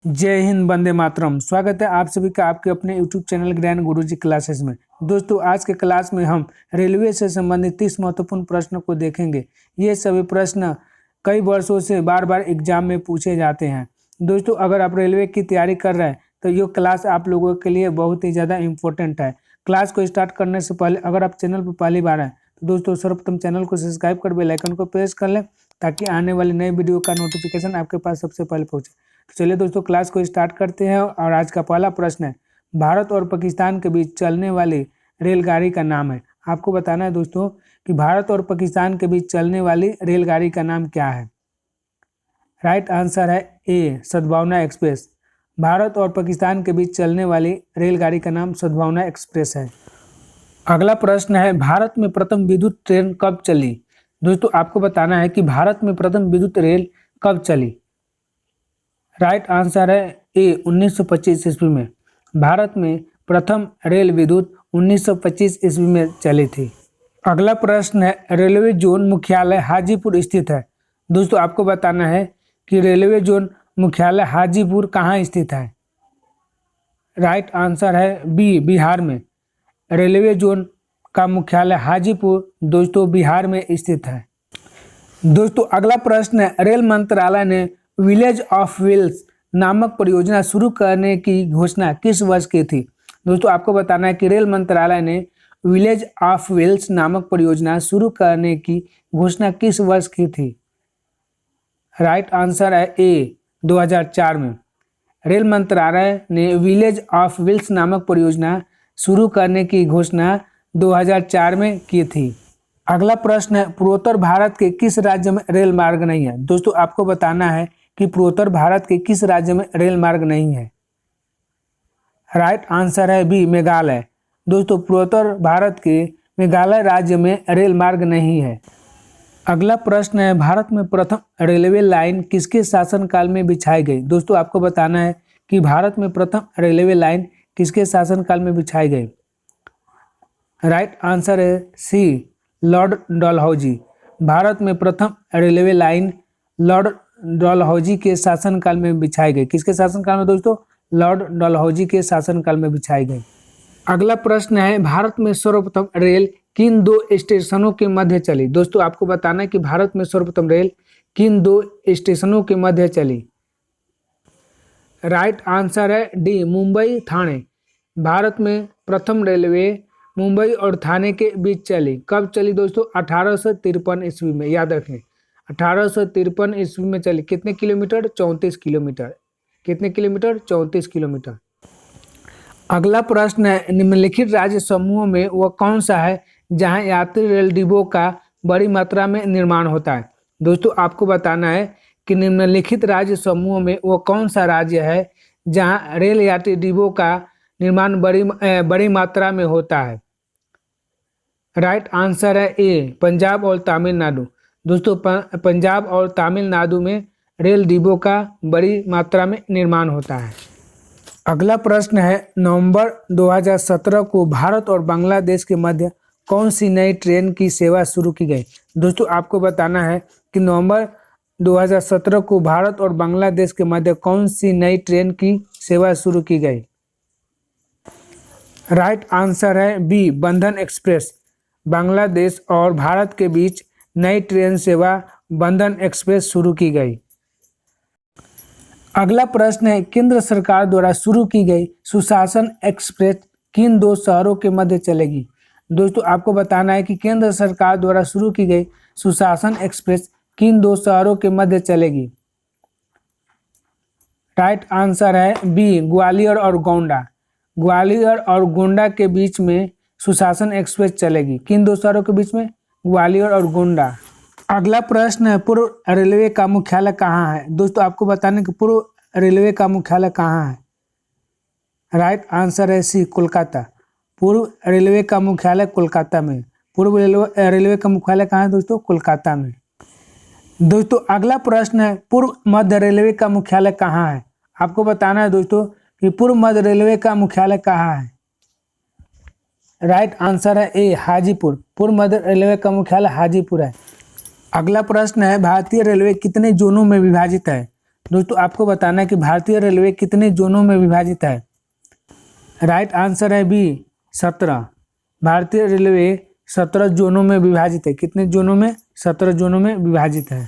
जय हिंद, वंदे मातरम। स्वागत है आप सभी का आपके अपने यूट्यूब चैनल ज्ञान गुरुजी क्लासेस में। दोस्तों, आज के क्लास में हम रेलवे से संबंधित 30 महत्वपूर्ण प्रश्नों को देखेंगे। ये सभी प्रश्न कई वर्षों से बार बार एग्जाम में पूछे जाते हैं। दोस्तों, अगर आप रेलवे की तैयारी कर रहे हैं तो ये क्लास आप लोगों के लिए बहुत ही ज़्यादा इम्पोर्टेंट है। क्लास को स्टार्ट करने से पहले अगर आप चैनल पर पहली बार हैं तो दोस्तों सर्वप्रथम चैनल को सब्सक्राइब कर बेल आइकन को प्रेस कर लें ताकि आने वाली नई वीडियो का नोटिफिकेशन आपके पास सबसे पहले पहुंचे। तो चलिए दोस्तों, क्लास को स्टार्ट करते हैं और आज का पहला प्रश्न है, भारत और पाकिस्तान के बीच चलने वाली रेलगाड़ी का नाम है। आपको बताना है दोस्तों कि भारत और पाकिस्तान के बीच चलने वाली रेलगाड़ी का नाम क्या है। राइट आंसर है ए, सद्भावना एक्सप्रेस। भारत और पाकिस्तान के बीच चलने वाली रेलगाड़ी का नाम सद्भावना एक्सप्रेस है। अगला प्रश्न है, भारत में प्रथम विद्युत ट्रेन कब चली। दोस्तों, आपको बताना है कि भारत में प्रथम विद्युत रेल कब चली। राइट आंसर है ए, 1925 ईस्वी में। भारत में प्रथम रेल विद्युत 1925 ईस्वी में चली थी। अगला प्रश्न है, रेलवे जोन मुख्यालय हाजीपुर स्थित है। दोस्तों, आपको बताना है कि रेलवे जोन मुख्यालय हाजीपुर कहाँ स्थित है। राइट आंसर है बी, बिहार में। रेलवे जोन का मुख्यालय हाजीपुर दोस्तों बिहार में स्थित है। दोस्तों, अगला प्रश्न है, रेल मंत्रालय ने विलेज ऑफ व्हील्स नामक परियोजना शुरू करने की घोषणा किस वर्ष की थी। दोस्तों, आपको बताना है कि रेल मंत्रालय ने विलेज ऑफ व्हील्स नामक परियोजना शुरू करने की घोषणा किस वर्ष की थी। राइट आंसर है ए, 2004 में। रेल मंत्रालय ने विलेज ऑफ व्हील्स नामक परियोजना शुरू करने की घोषणा 2004 में की थी। अगला प्रश्न है, पूर्वोत्तर भारत के किस राज्य में रेल मार्ग नहीं है। दोस्तों, आपको बताना है कि पूर्वोत्तर भारत के किस राज्य में रेल मार्ग नहीं है। राइट आंसर है बी, मेघालय। दोस्तों, पूर्वोत्तर भारत के मेघालय राज्य में रेल मार्ग नहीं है। अगला प्रश्न है, भारत में प्रथम रेलवे लाइन किसके शासनकाल में बिछाई गई। दोस्तों, आपको बताना है कि भारत में प्रथम रेलवे लाइन किसके शासनकाल में बिछाई गई। राइट आंसर है सी, लॉर्ड डलहौजी। भारत में प्रथम रेलवे लाइन लॉर्ड डलहौजी के शासनकाल में बिछाई गई। किसके शासनकाल में दोस्तों? लॉर्ड डलहौजी के शासनकाल में बिछाई गई। अगला प्रश्न है, भारत में सर्वप्रथम रेल किन दो स्टेशनों के मध्य चली। दोस्तों, आपको बताना है कि भारत में सर्वप्रथम रेल किन दो स्टेशनों के मध्य चली। राइट आंसर है डी, मुंबई ठाणे। भारत में प्रथम रेलवे मुंबई और ठाणे के बीच चली। कब चली दोस्तों? 1853 ईस्वी में। याद रखें, 1853 ईस्वी में चली। कितने किलोमीटर? 34 किलोमीटर। कितने किलोमीटर? 34 किलोमीटर। अगला प्रश्न है, निम्नलिखित राज्य समूहों में वह कौन सा है जहां यात्री रेल डिब्बों का बड़ी मात्रा में निर्माण होता है। दोस्तों, आपको बताना है कि निम्नलिखित राज्य समूहों में वह कौन सा राज्य है जहां रेल यात्री डिब्बों का निर्माण बड़ी मात्रा में होता है। राइट आंसर है ए, पंजाब और तमिलनाडु। दोस्तों, पंजाब और तमिलनाडु में रेल डिब्बों का बड़ी मात्रा में निर्माण होता है। अगला प्रश्न है, नवंबर 2017 को भारत और बांग्लादेश के मध्य कौन सी नई ट्रेन की सेवा शुरू की गई। दोस्तों, आपको बताना है कि नवंबर 2017 को भारत और बांग्लादेश के मध्य कौन सी नई ट्रेन की सेवा शुरू की गई। राइट आंसर है बी, बंधन एक्सप्रेस। बांग्लादेश और भारत के बीच नई ट्रेन सेवा बंधन एक्सप्रेस शुरू की गई। अगला प्रश्न है, केंद्र सरकार द्वारा शुरू की गई सुशासन एक्सप्रेस किन दो शहरों के मध्य चलेगी। दोस्तों, आपको बताना है कि केंद्र सरकार द्वारा शुरू की गई सुशासन एक्सप्रेस किन दो शहरों के मध्य चलेगी। राइट आंसर है बी, ग्वालियर और गोंडा। ग्वालियर और गोंडा के बीच में सुशासन एक्सप्रेस चलेगी। किन दो शहरों के बीच में? ग्वालियर और गोंडा। अगला प्रश्न है, पूर्व रेलवे का मुख्यालय कहाँ है। दोस्तों, आपको बताने कि पूर्व रेलवे का मुख्यालय कहाँ है। राइट आंसर है सी, कोलकाता। पूर्व रेलवे का मुख्यालय कोलकाता में। पूर्व रेलवे का मुख्यालय कहाँ है दोस्तों? कोलकाता में। दोस्तों, अगला प्रश्न है, पूर्व मध्य रेलवे का मुख्यालय कहाँ है। आपको बताना है दोस्तों कि पूर्व मध्य रेलवे का मुख्यालय कहाँ है। राइट आंसर है ए, हाजीपुर। पूर्व मध्य रेलवे का मुख्यालय हाजीपुर है। अगला प्रश्न है, भारतीय रेलवे कितने जोनों में विभाजित है। दोस्तों आपको बताना है कि भारतीय रेलवे कितने जोनों में विभाजित है। राइट आंसर है बी 17। भारतीय रेलवे 17 जोनों में विभाजित है। कितने जोनों में? 17 जोनों में विभाजित है।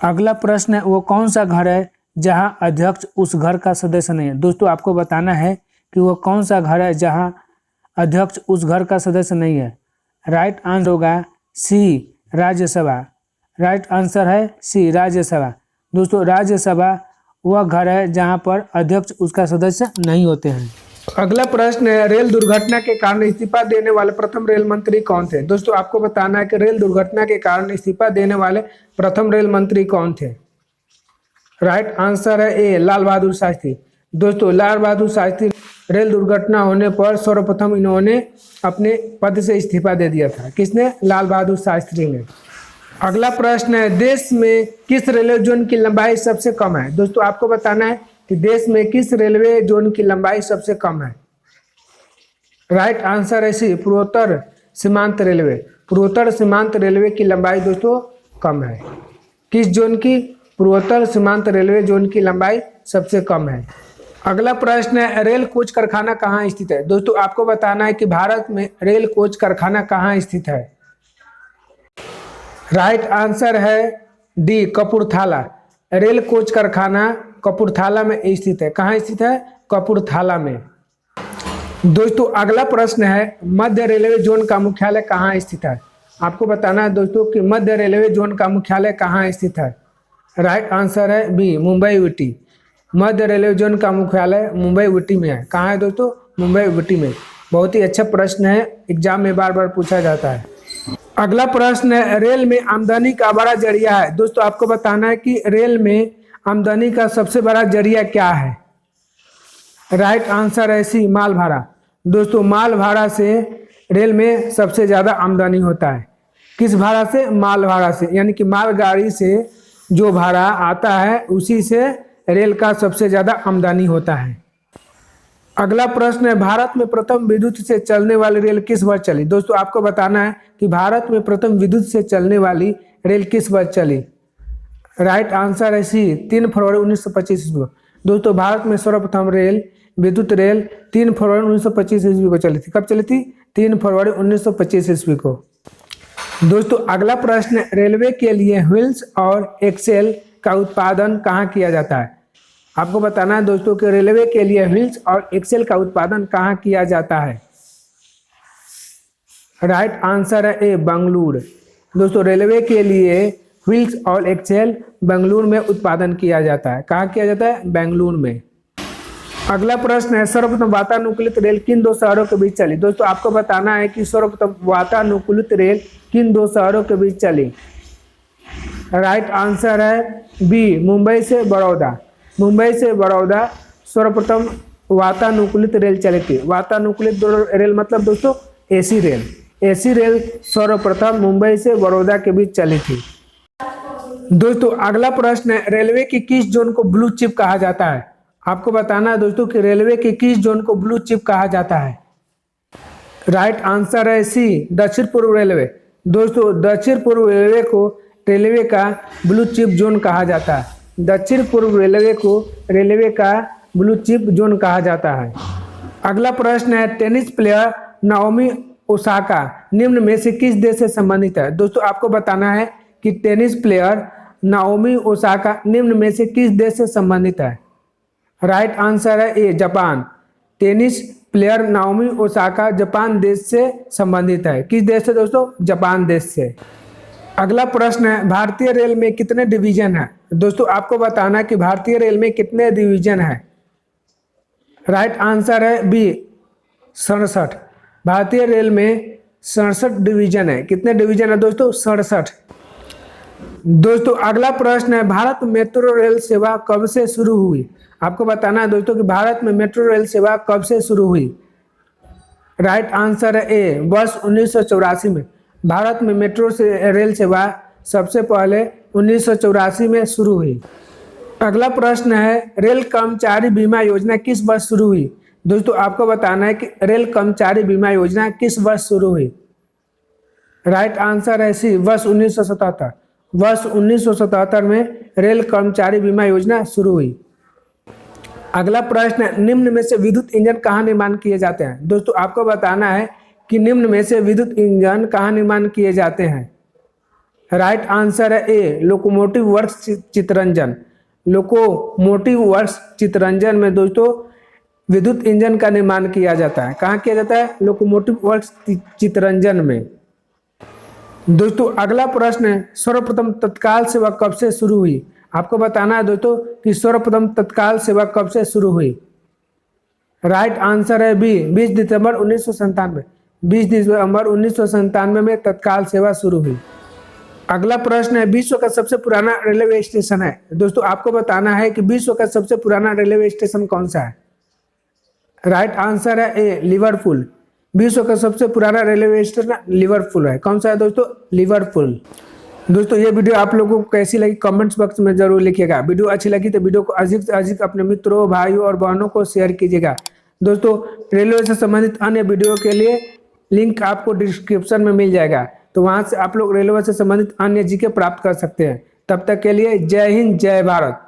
अगला प्रश्न है, वो कौन सा घर है जहां अध्यक्ष उस घर का सदस्य नहीं है। दोस्तों आपको बताना है कि वो कौन सा घर है जहां अध्यक्ष उस घर का सदस्य नहीं है। राइट आंसर होगा सी राज्यसभा। राइट आंसर है सी राज्यसभा। दोस्तों राज्यसभा वह घर है जहां पर अध्यक्ष उसका सदस्य नहीं होते हैं। अगला प्रश्न है, रेल दुर्घटना के कारण इस्तीफा देने वाले प्रथम रेल मंत्री कौन थे। दोस्तों आपको बताना है कि रेल दुर्घटना के कारण इस्तीफा देने वाले प्रथम रेल मंत्री कौन थे। राइट आंसर है ए लाल बहादुर शास्त्री। दोस्तों लाल बहादुर शास्त्री रेल दुर्घटना होने पर सर्वप्रथम इन्होंने अपने पद से इस्तीफा दे दिया था। किसने? लाल बहादुर शास्त्री ने। अगला प्रश्न है, देश में किस रेलवे जोन की लंबाई सबसे कम है। दोस्तों आपको बताना है कि देश में किस रेलवे जोन की लंबाई सबसे कम है। राइट आंसर है सी पूर्वोत्तर सीमांत रेलवे। पूर्वोत्तर सीमांत रेलवे की लंबाई दोस्तों कम है। किस जोन की? पूर्वोत्तर सीमांत रेलवे जोन की लंबाई सबसे कम है। अगला प्रश्न है, रेल कोच कारखाना कहाँ स्थित है। दोस्तों आपको बताना है कि भारत में रेल कोच कारखाना कहाँ स्थित है। राइट आंसर है डी कपूरथला। रेल कोच कारखाना कपूरथला में स्थित है। कहाँ स्थित है? कपूरथला में। दोस्तों अगला प्रश्न है, मध्य रेलवे जोन का मुख्यालय कहाँ स्थित है। आपको बताना है दोस्तों कि मध्य रेलवे जोन का मुख्यालय कहाँ स्थित है। राइट आंसर है बी मुंबई ऊटी। मध्य रेलवे जोन का मुख्यालय मुंबई ऊटी में है। कहाँ है दोस्तों? मुंबई ऊटी में। बहुत ही अच्छा प्रश्न है, एग्जाम में बार बार पूछा जाता है। अगला प्रश्न है, रेल में आमदनी का बड़ा जरिया है। दोस्तों आपको बताना है कि रेल में आमदनी का सबसे बड़ा जरिया क्या है। राइट आंसर है सी माल भाड़ा। दोस्तों माल भाड़ा से रेल में सबसे ज़्यादा आमदनी होता है। किस भाड़ा से? माल भाड़ा से, यानी कि मालगाड़ी से जो भाड़ा आता है उसी से रेल का सबसे ज़्यादा आमदनी होता है। अगला प्रश्न है, भारत में प्रथम विद्युत से चलने वाली रेल किस वर्ष चली। दोस्तों आपको बताना है कि भारत में प्रथम विद्युत से चलने वाली रेल किस वर्ष चली। राइट आंसर है सी 3 फरवरी 1925 ईस्वी को। दोस्तों भारत में सर्वप्रथम रेल विद्युत रेल 3 फरवरी 1925 ईस्वी को चली थी। कब चली थी? 3 फरवरी 1925 ईस्वी को। दोस्तों अगला प्रश्न, रेलवे के लिए व्हील्स और एक्सेल का उत्पादन कहाँ किया जाता है। आपको बताना है दोस्तों कि रेलवे के लिए व्हील्स और एक्सेल का उत्पादन कहाँ किया जाता है। राइट आंसर है ए बेंगलुरु। दोस्तों रेलवे के लिए व्हील्स और एक्सेल बेंगलुरु में उत्पादन किया जाता है। कहाँ किया जाता है? बेंगलुरु में। अगला प्रश्न है, सर्वप्रथम वातानुकूलित रेल किन 2 शहरों के बीच चली। दोस्तों आपको बताना है कि सर्वप्रथम वातानुकूलित रेल किन 2 शहरों के बीच चली। राइट आंसर है बी मुंबई से बड़ौदा। मुंबई से बड़ौदा सर्वप्रथम वातानुकूलित रेल चली थी। वातानुकूलित रेल मतलब दोस्तों एसी रेल। एसी रेल सर्वप्रथम मुंबई से बड़ौदा के बीच चली थी। दोस्तों अगला प्रश्न है, रेलवे की किस जोन को ब्लू चिप कहा जाता है। आपको बताना है दोस्तों कि रेलवे के किस जोन को ब्लू चिप कहा जाता है। राइट आंसर है सी दक्षिण पूर्व रेलवे। दोस्तों दक्षिण पूर्व रेलवे को रेलवे का ब्लू चिप जोन कहा जाता है। दक्षिण पूर्व रेलवे को रेलवे का ब्लू चिप जोन कहा जाता है। अगला प्रश्न है, टेनिस प्लेयर नाओमी ओसाका निम्न में से किस देश से संबंधित है। दोस्तों आपको बताना है कि टेनिस प्लेयर नाओमी ओसाका निम्न में से किस देश से संबंधित है। राइट आंसर है A Japan. Tennis player Naomi Osaka Japan देश से संबंधित है। किस देश से दोस्तों? जापान देश से। अगला प्रश्न है, भारतीय रेल में कितने डिवीजन है। दोस्तों आपको बताना है कि भारतीय रेल में कितने डिवीजन है। राइट आंसर है बी 67। भारतीय रेल में 67 डिवीजन है। कितने डिवीजन है दोस्तों? 67। दोस्तों अगला प्रश्न है, भारत में मेट्रो रेल सेवा कब से शुरू हुई। आपको बताना है दोस्तों कि भारत में मेट्रो रेल सेवा कब से शुरू हुई। राइट आंसर है ए वर्ष 1984 में। भारत में मेट्रो से रेल सेवा सबसे पहले 1984 में शुरू हुई। अगला प्रश्न है, रेल कर्मचारी बीमा योजना किस वर्ष शुरू हुई। दोस्तों आपको बताना है कि रेल कर्मचारी बीमा योजना किस वर्ष शुरू हुई। राइट आंसर है सी वर्ष 1977। वर्ष 1977 में रेल कर्मचारी बीमा योजना शुरू हुई। अगला प्रश्न है, निम्न में से विद्युत इंजन कहाँ निर्माण किए जाते हैं। दोस्तों आपको बताना है कि निम्न में से विद्युत इंजन कहाँ निर्माण किए जाते हैं। राइट आंसर है A, locomotive works Chittaranjan. Locomotive works Chittaranjan में दोस्तों विद्युत इंजन का निर्माण किया जाता है। कहाँ किया जाता है? लोकोमोटिव वर्क्स चितरंजन में। दोस्तों अगला प्रश्न है, सर्वप्रथम तत्काल सेवा कब से शुरू हुई। आपको बताना है दोस्तों कि सर्वप्रथम तत्काल सेवा कब से शुरू हुई। राइट आंसर है बी, 20 दिसंबर 1997। 20 दिसंबर 1997 में तत्काल सेवा शुरू हुई। अगला प्रश्न है, विश्व का सबसे पुराना रेलवे स्टेशन है। दोस्तों आपको बताना है कि विश्व का सबसे पुराना रेलवे स्टेशन कौन सा है। राइट आंसर है ए, लिवरपूल। विश्व का सबसे पुराना रेलवे स्टेशन लिवरपूल है। कौन सा है दोस्तों? लिवरपूल। दोस्तों ये वीडियो आप लोगों को कैसी लगी कमेंट्स बॉक्स में जरूर लिखिएगा। वीडियो अच्छी लगी तो वीडियो को अधिक से अधिक अपने मित्रों, भाइयों और बहनों को शेयर कीजिएगा। दोस्तों रेलवे से संबंधित अन्य वीडियो के लिए लिंक आपको डिस्क्रिप्शन में मिल जाएगा, तो वहां से आप लोग रेलवे से संबंधित अन्य जीके प्राप्त कर सकते हैं। तब तक के लिए जय हिंद, जय भारत।